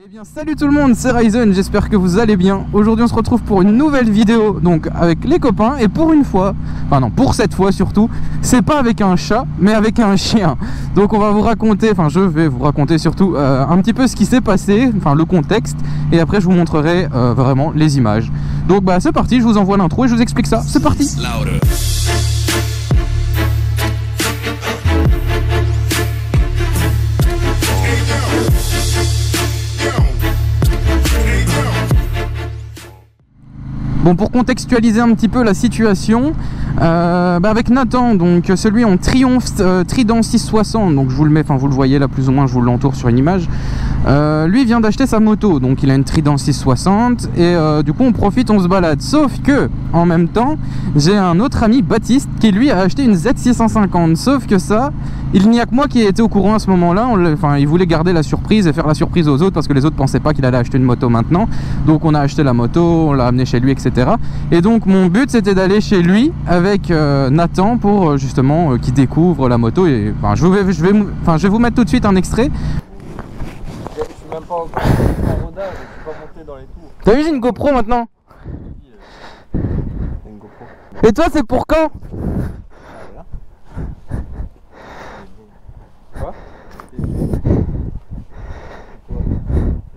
Eh bien salut tout le monde, c'est Ryzen, j'espère que vous allez bien. Aujourd'hui on se retrouve pour une nouvelle vidéo, donc avec les copains, et pour une fois, enfin non, pour cette fois surtout, c'est pas avec un chat, mais avec un chien. Donc on va vous raconter, enfin je vais vous raconter surtout un petit peu ce qui s'est passé, enfin le contexte, et après je vous montrerai vraiment les images. Donc bah c'est parti, je vous envoie l'intro et je vous explique ça, c'est parti. Bon, pour contextualiser un petit peu la situation, avec Nathan, donc celui en Triumph Trident 660, donc je vous le mets, enfin vous le voyez là plus ou moins, je vous l'entoure sur une image. Lui vient d'acheter sa moto, donc il a une Trident 660 et du coup on profite, on se balade. Sauf que en même temps, j'ai un autre ami, Baptiste, qui lui a acheté une Z650. Sauf que ça, il n'y a que moi qui ai été au courant à ce moment-là. Enfin, il voulait garder la surprise et faire la surprise aux autres parce que les autres pensaient pas qu'il allait acheter une moto maintenant. Donc on a acheté la moto, on l'a amené chez lui, etc. Et donc mon but c'était d'aller chez lui avec Nathan pour justement qu'il découvre la moto. Et enfin, je vais vous mettre tout de suite un extrait. Je suis même pas encore en rodage, je suis pas monté dans les tours. T'as vu, j'ai une GoPro maintenant. Une GoPro. Et toi c'est pour quand? Quoi?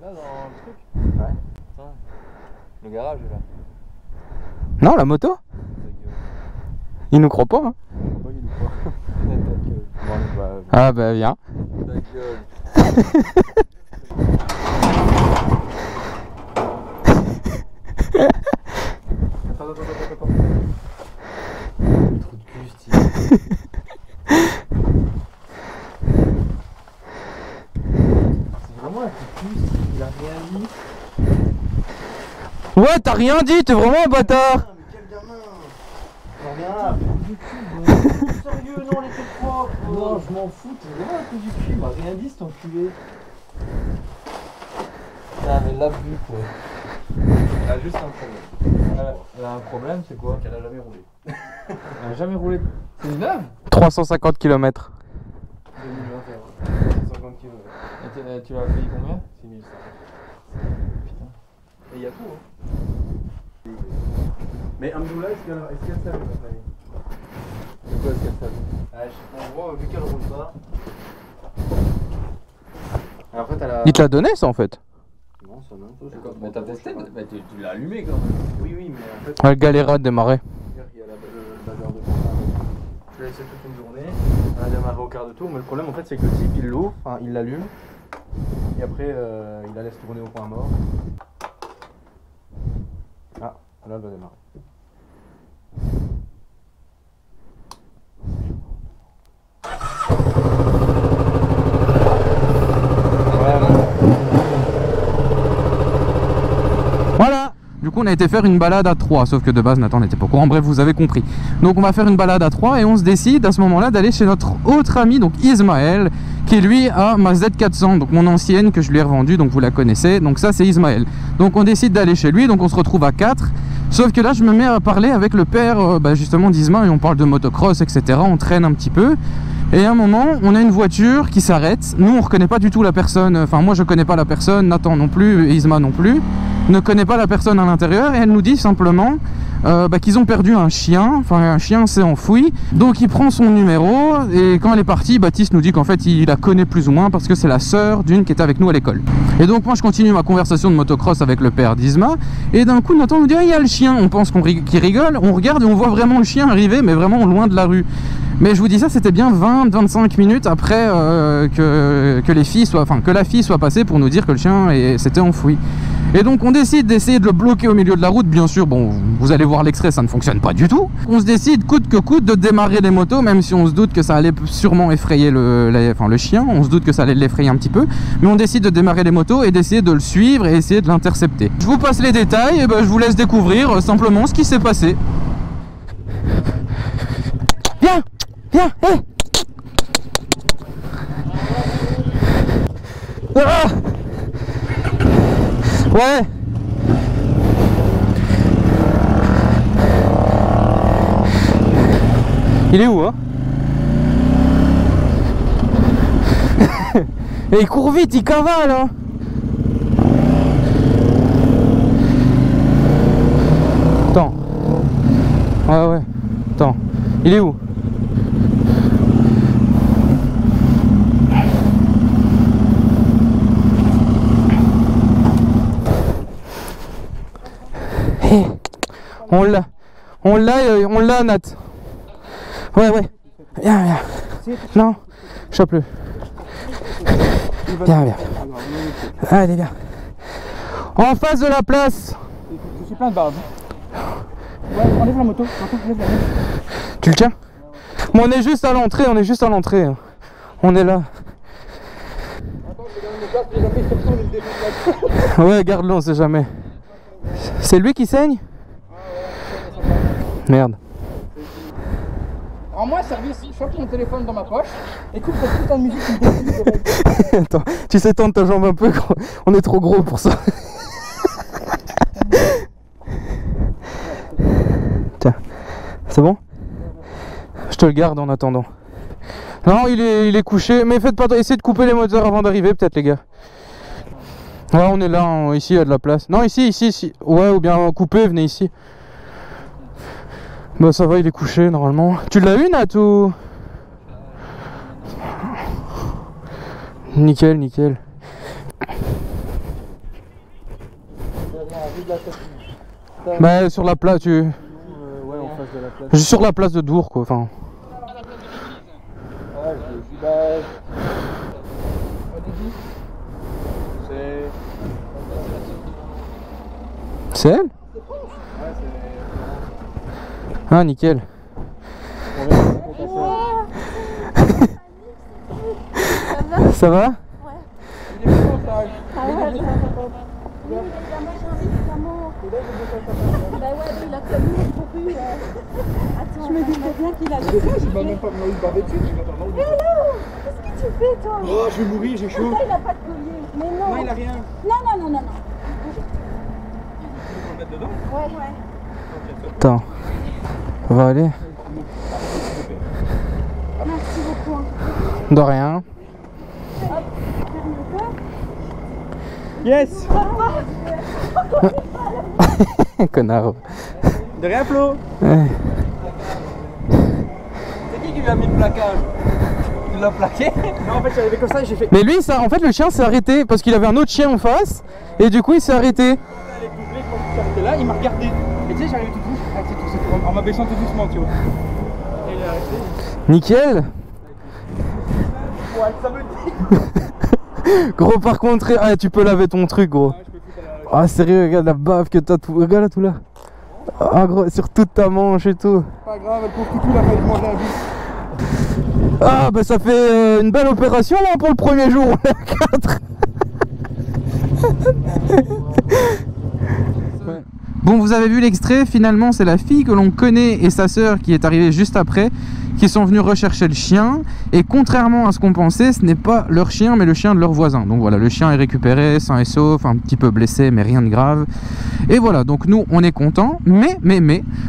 Là dans le truc? Ouais. Le garage est là. Non, la moto? Il nous croit pas, hein. Pourquoi il nous croit? Ta gueule. Bon, bah, Ah bah viens. ta gueule. Attends. Trou de cul, style. C'est vraiment un trou de cul, style. Il a rien dit. Ouais, t'as rien dit, t'es vraiment un bâtard. Ah, mais quel gamin! J'en reviens là, trou du cul, sérieux, non, les têtes propres! Non, je m'en fous, t'es vraiment un trou du cul, il m'a rien dit cet enculé! Ah, mais l'abus quoi! Elle a juste un problème. Elle a un problème, c'est quoi? Qu'elle a jamais roulé. Elle a jamais roulé. C'est une neuve? 350 km. 2021. 150 kg. Et tu l'as payé combien? 6500. Putain. Et il y a tout, hein. Mais Amdoula, est-ce qu'elle savait votre avis? C'est quoi est-ce qu'elle savait? On voit, vu qu'elle roule pas. Et après, t'as la. Il te l'a donné ça en fait? Non, ça non, ça c'est quoi? Mais t'as testé? Bah, tu l'as allumé quand même. Oui, mais en fait. Elle galéra de démarrer. Il y a le bazar de portable. Je l'ai laissé toute une journée. Elle a démarré au quart de tour. Mais le problème, en fait, c'est que le type, il l'ouvre, enfin, il l'allume. Et après, il la laisse tourner au point mort. Ah, là, elle va démarrer. Voilà. Du coup on a été faire une balade à 3, sauf que de base Nathan n'était pas au courant, bref vous avez compris. Donc on va faire une balade à 3 et on se décide à ce moment là d'aller chez notre autre ami, donc Ismaël, qui lui a ma Z400, donc mon ancienne que je lui ai revendue, donc vous la connaissez, donc ça c'est Ismaël. Donc on décide d'aller chez lui, donc on se retrouve à 4. Sauf que là je me mets à parler avec le père justement d'Isma et on parle de motocross, etc. On traîne un petit peu. Et à un moment, on a une voiture qui s'arrête. Nous, on reconnaît pas du tout la personne. Enfin, moi, je connais pas la personne. Nathan non plus. Et Isma non plus. Ne connaît pas la personne à l'intérieur. Et elle nous dit simplement qu'ils ont perdu un chien. Enfin, un chien s'est enfoui. Donc, il prend son numéro. Et quand elle est partie, Baptiste nous dit qu'en fait, il la connaît plus ou moins parce que c'est la sœur d'une qui était avec nous à l'école. Et donc, moi, je continue ma conversation de motocross avec le père d'Isma. Et d'un coup, Nathan nous dit, ah, il y a le chien. On pense qu'il rigole. On regarde et on voit vraiment le chien arriver, mais vraiment loin de la rue. Mais je vous dis ça, c'était bien 20-25 minutes après que la fille soit passée pour nous dire que le chien s'était enfoui. Et donc on décide d'essayer de le bloquer au milieu de la route. Bien sûr, bon, vous allez voir l'extrait, ça ne fonctionne pas du tout. On se décide coûte que coûte de démarrer les motos, même si on se doute que ça allait sûrement effrayer le chien. On se doute que ça allait l'effrayer un petit peu. Mais on décide de démarrer les motos et d'essayer de le suivre et essayer de l'intercepter. Je vous passe les détails et je vous laisse découvrir simplement ce qui s'est passé. Viens! Viens, hé! Ah! Ouais! Il est où, hein? Et il court vite, il cavale, hein? Ouais, ouais. Attends. Il est où? Hey. On l'a, Nat. Ouais, ouais. Viens, viens. Non, chope-le. Viens, viens. Allez, viens. En face de la place. Je suis plein de barbe. Ouais, enlève la moto. Tu le tiens? Bon, on est juste à l'entrée, On est là. Ouais, garde-le, on sait jamais. C'est lui qui saigne? Merde. En moi, service, chope mon téléphone dans ma poche, écoute cette putain de musique qui me défile. Attends, tu sais tendre ta jambe un peu, gros. On est trop gros pour ça. Tiens, c'est bon? Je te le garde en attendant. Non, il est couché, mais faites pas, essayez de couper les moteurs avant d'arriver, peut-être, les gars. Ouais, on est là, ici, il y a de la place. Non, ici. Ouais, ou bien coupez, venez ici. Bah ça va, il est couché normalement. Tu l'as eu, Nat, ou... Nickel, nickel. Bah sur la place, tu... Ouais, en face de la place. Sur la place de Dour, quoi, enfin... Ouais, c'est elle? Ah, nickel. Ça va? Ouais. Ah ouais, oui, bah ouais, il a connu couru. Attends, je me disais bien qu'il allait. Je m'en même pas barré dessus. Mais non, qu'est-ce que tu fais, toi? Oh, je vais mourir, j'ai chaud. Il a pas de collier. Mais non. Non, il a rien. Non. Tu veux le mettre dedans? Ouais. Attends. Ça va aller? Merci beaucoup. De rien. Hop, ferme le corps. Yes. Connard. De rien, Flo. Ouais. C'est qui lui a mis le plaquage? Tu l'as plaqué? Non, en fait, j'arrivais comme ça et j'ai fait. Mais lui, ça, en fait, le chien s'est arrêté parce qu'il avait un autre chien en face et du coup, il s'est arrêté. Elle est doublée quand je suis arrêté là, il m'a regardé. Et tu sais, j'arrivais tout doucement, en m'abaissant tout doucement, tu vois. Et il est arrêté. Nickel. Ouais, ça me dit. Gros, par contre, ah, tu peux laver ton truc, gros. Ouais, je peux foutre à la... Ah, sérieux, regarde la bave que t'as tout. Regarde là, tout là. Ah, gros, sur toute ta manche et tout. Pas grave, le pauvre toutou, il a failli manger un bus. Ah, bah ça fait une belle opération hein, pour le premier jour. On est à 4. Bon, vous avez vu l'extrait, finalement c'est la fille que l'on connaît et sa sœur qui est arrivée juste après qui sont venus rechercher le chien et contrairement à ce qu'on pensait, ce n'est pas leur chien mais le chien de leur voisin. Donc voilà, le chien est récupéré, sain et sauf, un petit peu blessé mais rien de grave. Et voilà, donc nous on est contents, mais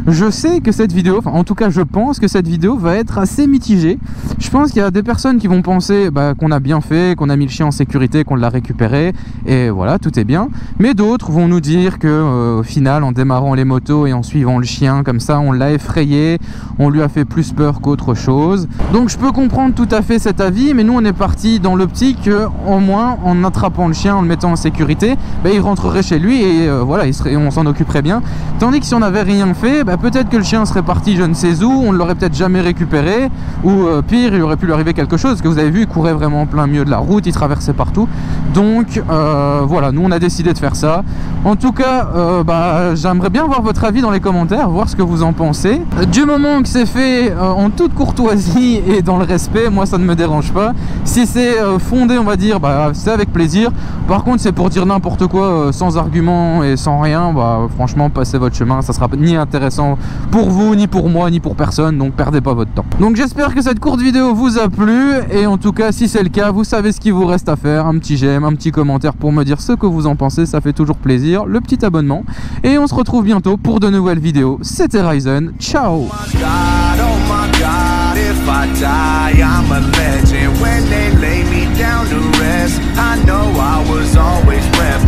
je sais que cette vidéo, enfin en tout cas je pense que cette vidéo va être assez mitigée. Je pense qu'il y a des personnes qui vont penser qu'on a bien fait, qu'on a mis le chien en sécurité, qu'on l'a récupéré et voilà, tout est bien. Mais d'autres vont nous dire que au final en démarrant les motos et en suivant le chien comme ça, on l'a effrayé, on lui a fait plus peur qu'autre chose. Donc je peux comprendre tout à fait cet avis, mais nous on est parti dans l'optique que au moins en attrapant le chien, en le mettant en sécurité, il rentrerait chez lui et voilà, on s'en occuperait bien. Tandis que si on n'avait rien fait, peut-être que le chien serait parti je ne sais où, on ne l'aurait peut-être jamais récupéré, ou pire, il aurait pu lui arriver quelque chose, parce que vous avez vu, il courait vraiment en plein milieu de la route, il traversait partout. Donc voilà, nous on a décidé de faire ça. En tout cas, j'aimerais bien voir votre avis dans les commentaires, voir ce que vous en pensez. Du moment que c'est fait en toute courtoisie et dans le respect, moi ça ne me dérange pas. Si c'est fondé, on va dire, c'est avec plaisir. Par contre, c'est pour dire n'importe quoi sans argument et sans rien, franchement, passez votre chemin, ça sera ni intéressant pour vous, ni pour moi, ni pour personne, donc perdez pas votre temps. Donc j'espère que cette courte vidéo vous a plu, et en tout cas, si c'est le cas, vous savez ce qu'il vous reste à faire, un petit j'aime, un petit commentaire pour me dire ce que vous en pensez, ça fait toujours plaisir, le petit abonnement, et on se retrouve bientôt pour de nouvelles vidéos. C'était Ryzen, ciao. If I die, I'm a legend. When they lay me down to rest, I know I was always ready.